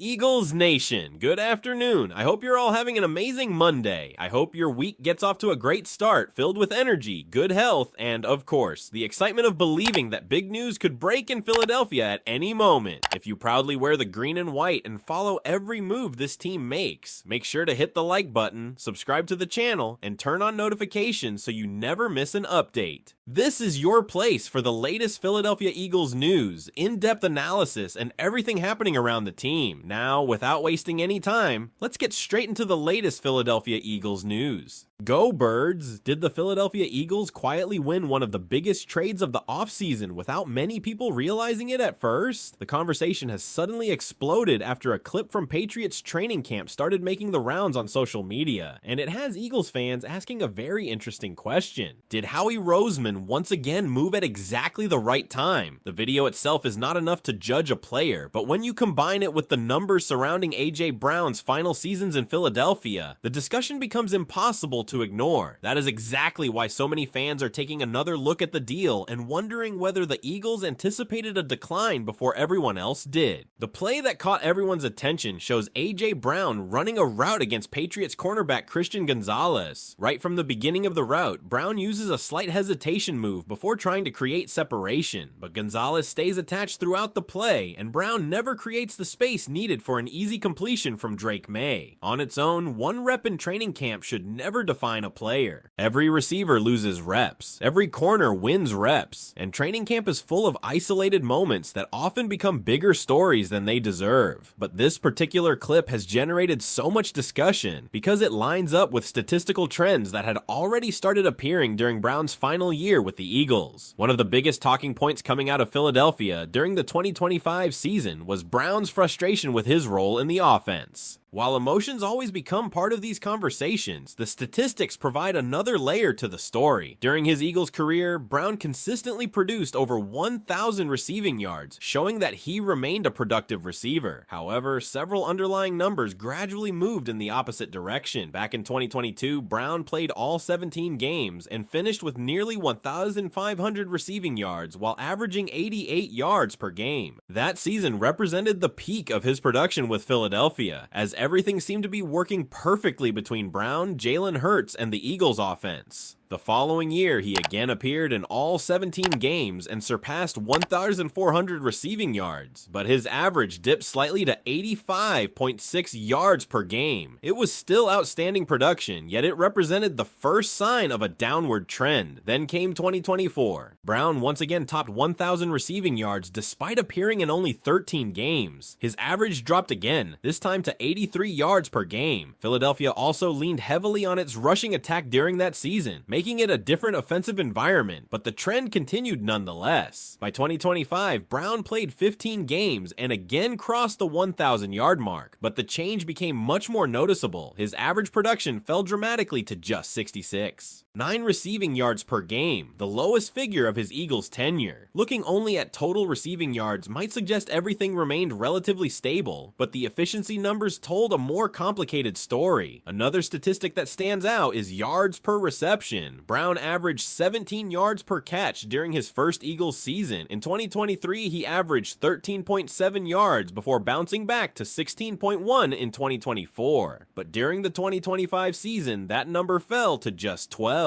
Eagles Nation, good afternoon. I hope you're all having an amazing Monday. I hope your week gets off to a great start, filled with energy, good health, and, of course, the excitement of believing that big news could break in Philadelphia at any moment. If you proudly wear the green and white and follow every move this team makes, make sure to hit the like button, subscribe to the channel, and turn on notifications so you never miss an update. This is your place for the latest Philadelphia Eagles news, in-depth analysis, and everything happening around the team. Now, without wasting any time, let's get straight into the latest Philadelphia Eagles news. Go Birds! Did the Philadelphia Eagles quietly win one of the biggest trades of the offseason without many people realizing it at first? The conversation has suddenly exploded after a clip from Patriots training camp started making the rounds on social media, and it has Eagles fans asking a very interesting question. Did Howie Roseman once again move at exactly the right time? The video itself is not enough to judge a player, but when you combine it with the numbers surrounding A.J. Brown's final seasons in Philadelphia, the discussion becomes impossible to ignore. That is exactly why so many fans are taking another look at the deal and wondering whether the Eagles anticipated a decline before everyone else did. The play that caught everyone's attention shows A.J. Brown running a route against Patriots cornerback Christian Gonzalez. Right from the beginning of the route, Brown uses a slight hesitation move before trying to create separation, but Gonzalez stays attached throughout the play, and Brown never creates the space needed for an easy completion from Drake May. On its own, one rep in training camp should never define a player. Every receiver loses reps, every corner wins reps, and training camp is full of isolated moments that often become bigger stories than they deserve. But this particular clip has generated so much discussion because it lines up with statistical trends that had already started appearing during Brown's final year with the Eagles. One of the biggest talking points coming out of Philadelphia during the 2025 season was Brown's frustration with his role in the offense. While emotions always become part of these conversations, the statistics provide another layer to the story. During his Eagles career, Brown consistently produced over 1,000 receiving yards, showing that he remained a productive receiver. However, several underlying numbers gradually moved in the opposite direction. Back in 2022, Brown played all 17 games and finished with nearly 1,500 receiving yards while averaging 88 yards per game. That season represented the peak of his production with Philadelphia, as everything seemed to be working perfectly between Brown, Jalen Hurts, and the Eagles offense. The following year, he again appeared in all 17 games and surpassed 1,400 receiving yards, but his average dipped slightly to 85.6 yards per game. It was still outstanding production, yet it represented the first sign of a downward trend. Then came 2024. Brown once again topped 1,000 receiving yards despite appearing in only 13 games. His average dropped again, this time to 83 yards per game. Philadelphia also leaned heavily on its rushing attack during that season, making it a different offensive environment, but the trend continued nonetheless. By 2025, Brown played 15 games and again crossed the 1,000-yard mark, but the change became much more noticeable. His average production fell dramatically to just 66. 9 receiving yards per game, the lowest figure of his Eagles tenure. Looking only at total receiving yards might suggest everything remained relatively stable, but the efficiency numbers told a more complicated story. Another statistic that stands out is yards per reception. Brown averaged 17 yards per catch during his first Eagles season. In 2023, he averaged 13.7 yards before bouncing back to 16.1 in 2024. But during the 2025 season, that number fell to just 12.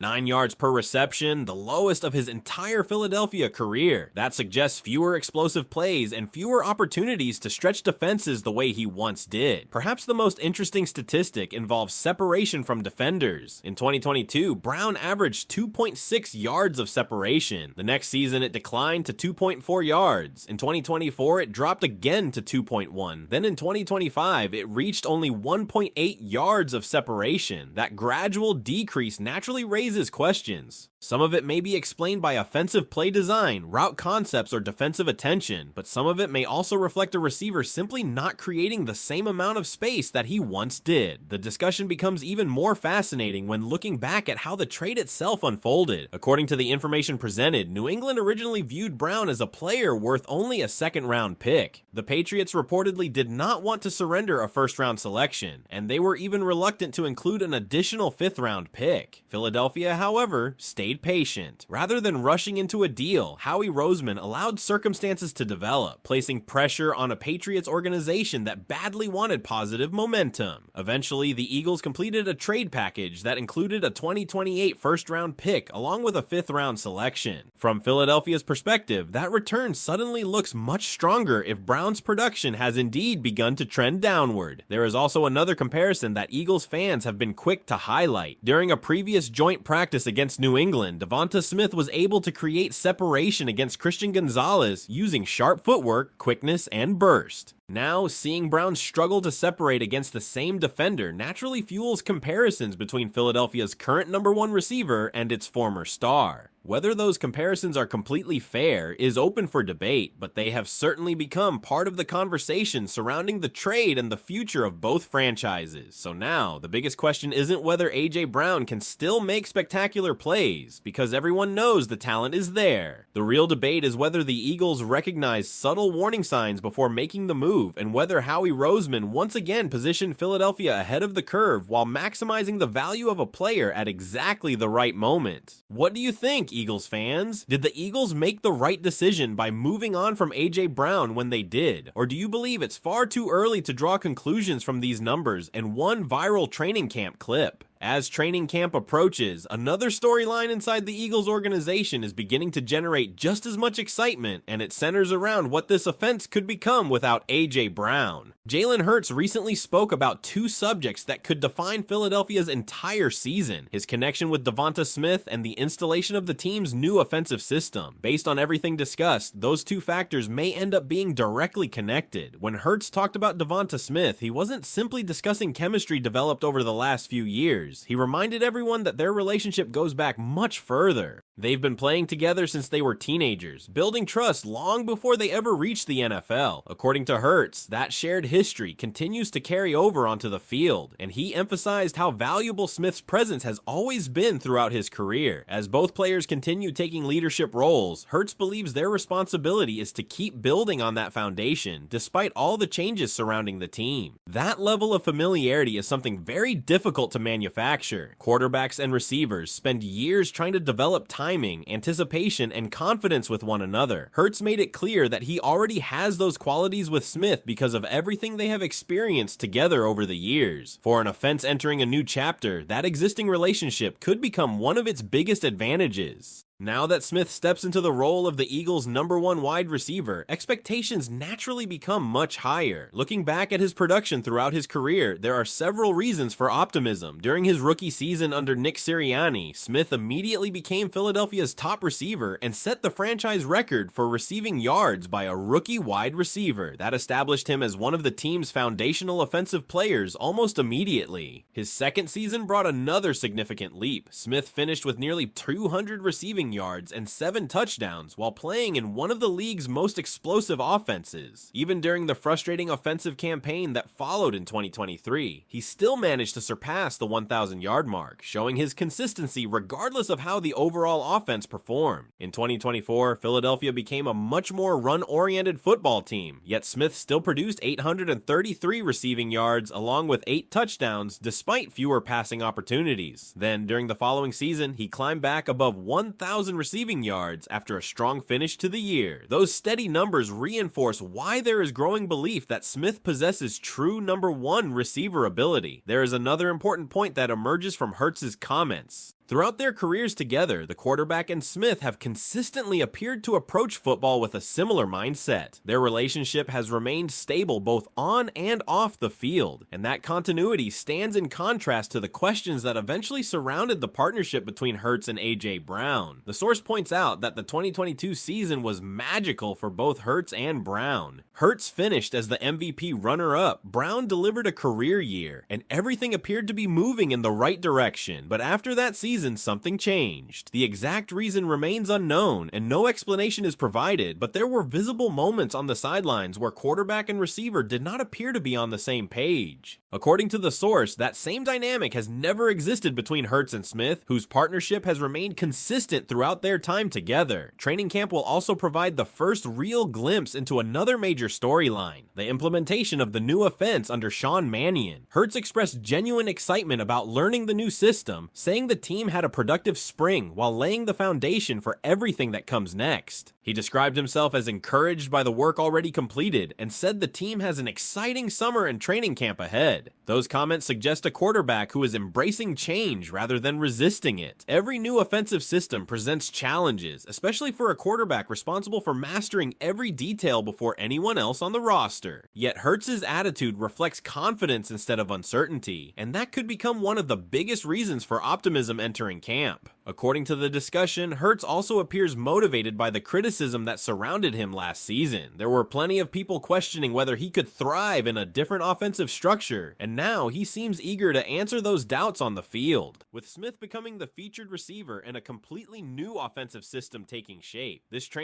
9 yards per reception, the lowest of his entire Philadelphia career. That suggests fewer explosive plays and fewer opportunities to stretch defenses the way he once did. Perhaps the most interesting statistic involves separation from defenders. In 2022, Brown averaged 2.6 yards of separation. The next season, it declined to 2.4 yards. In 2024, it dropped again to 2.1. Then in 2025, it reached only 1.8 yards of separation. That gradual decrease naturally raises questions. Some of it may be explained by offensive play design, route concepts, or defensive attention, but some of it may also reflect a receiver simply not creating the same amount of space that he once did. The discussion becomes even more fascinating when looking back at how the trade itself unfolded. According to the information presented, New England originally viewed Brown as a player worth only a second-round pick. The Patriots reportedly did not want to surrender a first-round selection, and they were even reluctant to include an additional fifth-round pick. Philadelphia, however, stayed stayed patient. Rather than rushing into a deal, Howie Roseman allowed circumstances to develop, placing pressure on a Patriots organization that badly wanted positive momentum. Eventually, the Eagles completed a trade package that included a 2028 first-round pick along with a fifth-round selection. From Philadelphia's perspective, that return suddenly looks much stronger if Brown's production has indeed begun to trend downward. There is also another comparison that Eagles fans have been quick to highlight. During a previous joint practice against New England, Devonta Smith was able to create separation against Christian Gonzalez using sharp footwork, quickness, and burst. Now, seeing Brown struggle to separate against the same defender naturally fuels comparisons between Philadelphia's current number one receiver and its former star. Whether those comparisons are completely fair is open for debate, but they have certainly become part of the conversation surrounding the trade and the future of both franchises. So now, the biggest question isn't whether A.J. Brown can still make spectacular plays, because everyone knows the talent is there. The real debate is whether the Eagles recognize subtle warning signs before making the move, and whether Howie Roseman once again positioned Philadelphia ahead of the curve while maximizing the value of a player at exactly the right moment. What do you think, Eagles fans? Did the Eagles make the right decision by moving on from A.J. Brown when they did? Or do you believe it's far too early to draw conclusions from these numbers and one viral training camp clip? As training camp approaches, another storyline inside the Eagles organization is beginning to generate just as much excitement, and it centers around what this offense could become without A.J. Brown. Jalen Hurts recently spoke about two subjects that could define Philadelphia's entire season: his connection with Devonta Smith and the installation of the team's new offensive system. Based on everything discussed, those two factors may end up being directly connected. When Hurts talked about Devonta Smith, he wasn't simply discussing chemistry developed over the last few years. He reminded everyone that their relationship goes back much further. They've been playing together since they were teenagers, building trust long before they ever reached the NFL. According to Hurts, that shared history continues to carry over onto the field, and he emphasized how valuable Smith's presence has always been throughout his career. As both players continue taking leadership roles, Hurts believes their responsibility is to keep building on that foundation, despite all the changes surrounding the team. That level of familiarity is something very difficult to manufacture. Quarterbacks and receivers spend years trying to develop timing, anticipation, and confidence with one another. Hurts made it clear that he already has those qualities with Smith because of everything they have experienced together over the years. For an offense entering a new chapter, that existing relationship could become one of its biggest advantages. Now that Smith steps into the role of the Eagles' number one wide receiver, expectations naturally become much higher. Looking back at his production throughout his career, there are several reasons for optimism. During his rookie season under Nick Sirianni, Smith immediately became Philadelphia's top receiver and set the franchise record for receiving yards by a rookie wide receiver. That established him as one of the team's foundational offensive players almost immediately. His second season brought another significant leap. Smith finished with nearly 200 receiving yards and 7 touchdowns while playing in one of the league's most explosive offenses. Even during the frustrating offensive campaign that followed in 2023, he still managed to surpass the 1,000-yard mark, showing his consistency regardless of how the overall offense performed. In 2024, Philadelphia became a much more run-oriented football team, yet Smith still produced 833 receiving yards along with 8 touchdowns despite fewer passing opportunities. Then, during the following season, he climbed back above 1,000 receiving yards after a strong finish to the year. Those steady numbers reinforce why there is growing belief that Smith possesses true number one receiver ability. There is another important point that emerges from Hurts's comments. Throughout their careers together, the quarterback and Smith have consistently appeared to approach football with a similar mindset. Their relationship has remained stable both on and off the field, and that continuity stands in contrast to the questions that eventually surrounded the partnership between Hurts and A.J. Brown. The source points out that the 2022 season was magical for both Hurts and Brown. Hurts finished as the MVP runner-up, Brown delivered a career year, and everything appeared to be moving in the right direction. But after that season, something changed. The exact reason remains unknown, and no explanation is provided, but there were visible moments on the sidelines where quarterback and receiver did not appear to be on the same page. According to the source, that same dynamic has never existed between Hurts and Smith, whose partnership has remained consistent throughout their time together. Training camp will also provide the first real glimpse into another major storyline, the implementation of the new offense under Sean Mannion. Hurts expressed genuine excitement about learning the new system, saying the team had a productive spring while laying the foundation for everything that comes next. He described himself as encouraged by the work already completed and said the team has an exciting summer and training camp ahead. Those comments suggest a quarterback who is embracing change rather than resisting it. Every new offensive system presents challenges, especially for a quarterback responsible for mastering every detail before anyone else on the roster. Yet Hurts' attitude reflects confidence instead of uncertainty, and that could become one of the biggest reasons for optimism entering camp. According to the discussion, Hurts also appears motivated by the criticism that surrounded him last season. There were plenty of people questioning whether he could thrive in a different offensive structure, and now he seems eager to answer those doubts on the field. With Smith becoming the featured receiver and a completely new offensive system taking shape, this training